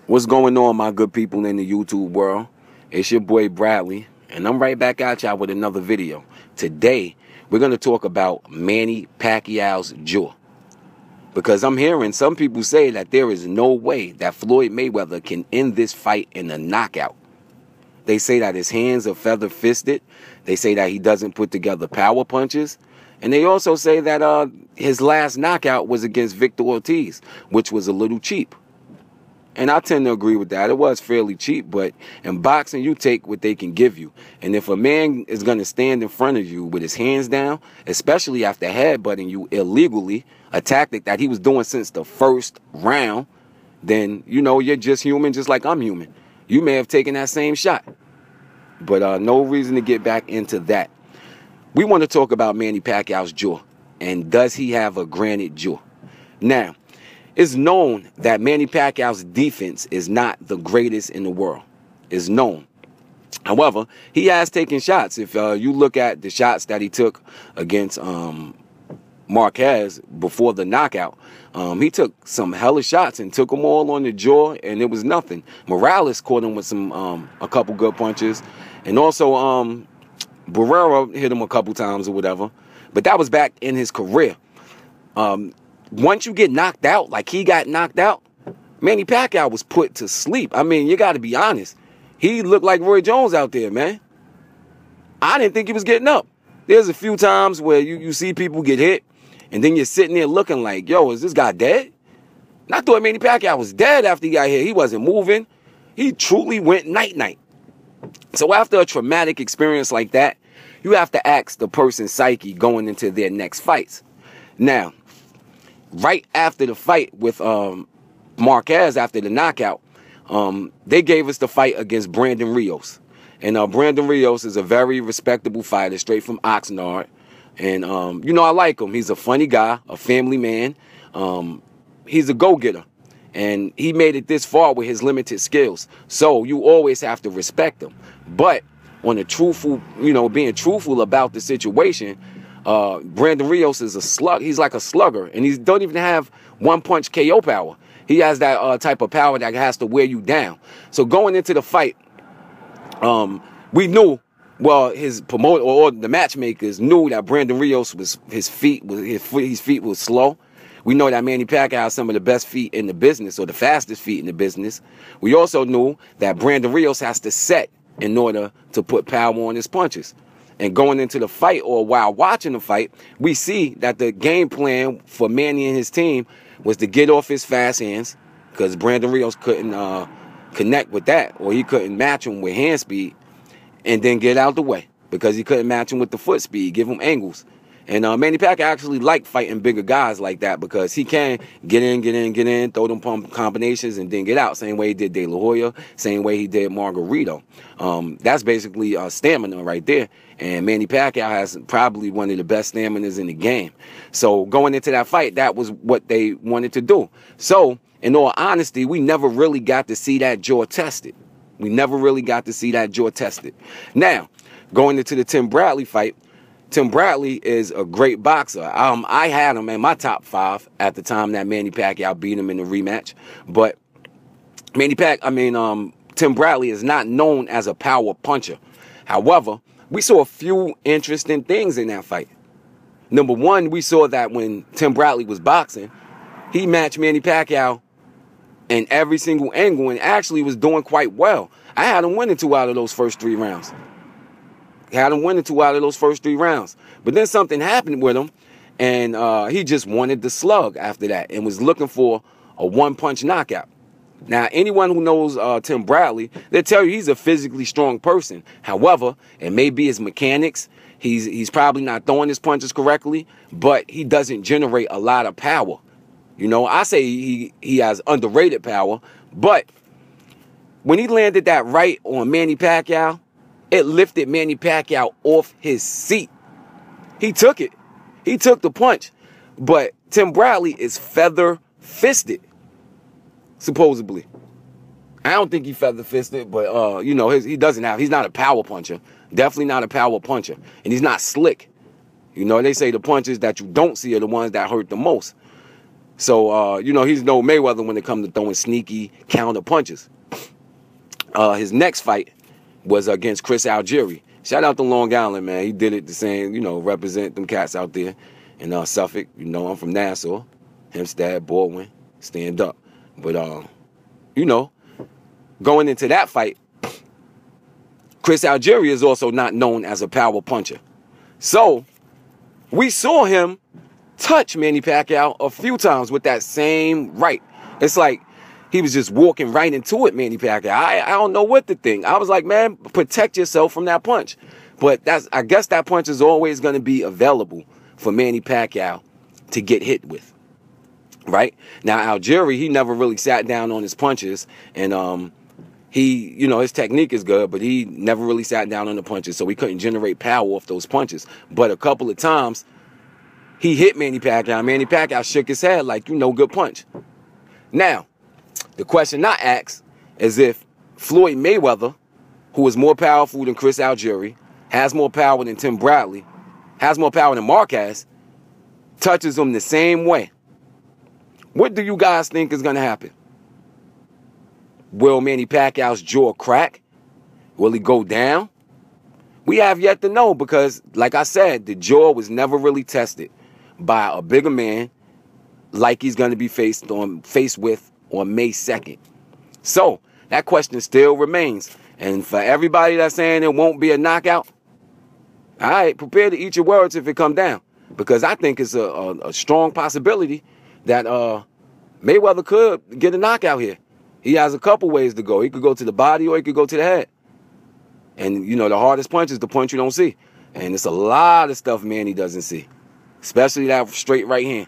What's going on, my good people in the YouTube world? It's your boy Bradley, and I'm right back at y'all with another video. Today, we're going to talk about Manny Pacquiao's jaw. Because I'm hearing some people say that there is no way that Floyd Mayweather can end this fight in a knockout. They say that his hands are feather-fisted. They say that he doesn't put together power punches. And they also say that his last knockout was against Victor Ortiz, which was a little cheap. And I tend to agree with that. It was fairly cheap, but in boxing, you take what they can give you. And if a man is going to stand in front of you with his hands down, especially after headbutting you illegally, a tactic that he was doing since the first round, then, you know, you're just human, just like I'm human. You may have taken that same shot. But no reason to get back into that. We want to talk about Manny Pacquiao's jaw. And does he have a granite jaw? Now, it's known that Manny Pacquiao's defense is not the greatest in the world. It's known. However, he has taken shots. If you look at the shots that he took against Marquez before the knockout, he took some hella shots and took them all on the jaw, and it was nothing. Morales caught him with some a couple good punches, and also Barrera hit him a couple times or whatever. But that was back in his career. Once you get knocked out, like he got knocked out, Manny Pacquiao was put to sleep. I mean, you got to be honest. He looked like Roy Jones out there, man. I didn't think he was getting up. There's a few times where you see people get hit, and then you're sitting there looking like, yo, is this guy dead? And I thought Manny Pacquiao was dead after he got hit. He wasn't moving. He truly went night-night. So after a traumatic experience like that, you have to ask the person's psyche going into their next fights. Now, right after the fight with Marquez, after the knockout, they gave us the fight against Brandon Rios. And Brandon Rios is a very respectable fighter, straight from Oxnard. And, you know, I like him. He's a funny guy, a family man. He's a go-getter. And he made it this far with his limited skills. So you always have to respect him. But on a truthful, you know, being truthful about the situation, Brandon Rios is a slug. He's like a slugger, and he don't even have one-punch KO power. He has that type of power that has to wear you down. So going into the fight, we knew, well, his promoter or the matchmakers knew that Brandon Rios was his feet was slow. We know that Manny Pacquiao has some of the best feet in the business, or the fastest feet in the business. We also knew that Brandon Rios has to set in order to put power on his punches. And going into the fight, or while watching the fight, we see that the game plan for Manny and his team was to get off his fast hands, because Brandon Rios couldn't connect with that, or he couldn't match him with hand speed, and then get out the way, because he couldn't match him with the foot speed, give him angles. And Manny Pacquiao actually liked fighting bigger guys like that, because he can get in, throw them pump combinations, and then get out. Same way he did De La Hoya, same way he did Margarito. That's basically stamina right there. And Manny Pacquiao has probably one of the best staminas in the game. So going into that fight, that was what they wanted to do. So in all honesty, we never really got to see that jaw tested. We never really got to see that jaw tested. Now, going into the Tim Bradley fight, Tim Bradley is a great boxer. I had him in my top 5 at the time that Manny Pacquiao beat him in the rematch. But Tim Bradley is not known as a power puncher. However, we saw a few interesting things in that fight. Number one, we saw that when Tim Bradley was boxing, he matched Manny Pacquiao in every single angle and actually was doing quite well. I had him winning 2 out of those first 3 rounds. Had him winning 2 out of those first 3 rounds. But then something happened with him, and he just wanted the slug after that and was looking for a one-punch knockout. Now, anyone who knows Tim Bradley, they'll tell you he's a physically strong person. However, it may be his mechanics. He's probably not throwing his punches correctly, but he doesn't generate a lot of power. You know, I say he has underrated power, but when he landed that right on Manny Pacquiao, it lifted Manny Pacquiao off his seat. He took it. He took the punch. But Tim Bradley is feather-fisted, supposedly. I don't think he's feather-fisted, but, you know, he's not a power puncher. Definitely not a power puncher. And he's not slick. You know, they say the punches that you don't see are the ones that hurt the most. So, you know, he's no Mayweather when it comes to throwing sneaky counter punches. His next fight was against Chris Algieri. Shout out to Long Island, man. He did it the same, you know, represent them cats out there in Suffolk. You know, I'm from Nassau, Hempstead, Baldwin, stand up. But, you know, going into that fight, Chris Algieri is also not known as a power puncher. So, we saw him touch Manny Pacquiao a few times with that same right. It's like he was just walking right into it, Manny Pacquiao. I don't know what to think. I was like, man, protect yourself from that punch. But I guess that punch is always going to be available for Manny Pacquiao to get hit with. Right? Now, Algieri, he never really sat down on his punches. And he, you know, his technique is good, but he never really sat down on the punches. So he couldn't generate power off those punches. But a couple of times, he hit Manny Pacquiao. Manny Pacquiao shook his head like, you know, good punch. Now, the question I ask is if Floyd Mayweather, who is more powerful than Chris Algieri, has more power than Tim Bradley, has more power than Marquez, touches him the same way, what do you guys think is going to happen? Will Manny Pacquiao's jaw crack? Will he go down? We have yet to know because, like I said, the jaw was never really tested by a bigger man like he's going to be faced with on May 2nd. So, that question still remains. And for everybody that's saying it won't be a knockout, all right, prepare to eat your words if it come down. Because I think it's a strong possibility that Mayweather could get a knockout here. He has a couple ways to go. He could go to the body or he could go to the head. And, you know, the hardest punch is the punch you don't see. And it's a lot of stuff Manny doesn't see. Especially that straight right hand.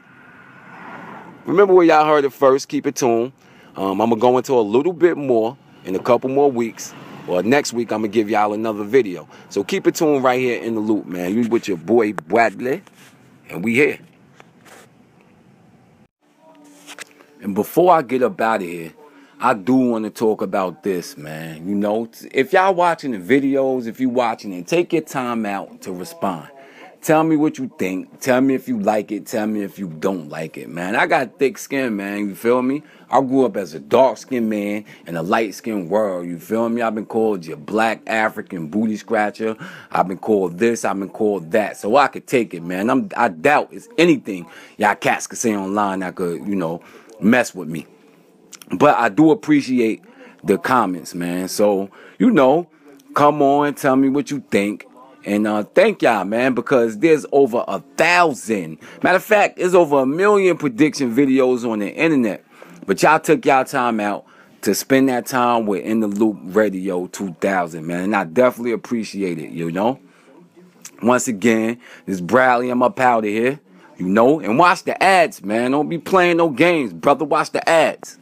Remember where y'all heard it first. Keep it tuned. I'm going to go into a little bit more in a couple more weeks. Or next week, I'm going to give y'all another video. So keep it tuned right here in the loop, man. You with your boy, OutLIer, and we here. And before I get up out of here, I do want to talk about this, man. You know, if y'all watching the videos, if you watching it, take your time out to respond. Tell me what you think. Tell me if you like it. Tell me if you don't like it, man. I got thick skin, man. You feel me? I grew up as a dark-skinned man in a light-skinned world. You feel me? I've been called your black African booty scratcher. I've been called this. I've been called that. So I could take it, man. I doubt it's anything y'all cats could say online that could, you know, mess with me. But I do appreciate the comments, man. So, you know, come on, tell me what you think. And thank y'all, man, because there's over 1,000. Matter of fact, there's over 1 million prediction videos on the internet. But y'all took y'all time out to spend that time with In the Loop Radio 2000, man. And I definitely appreciate it, you know. Once again, this Bradley, I'm up out of here, you know. And watch the ads, man. Don't be playing no games, brother. Watch the ads.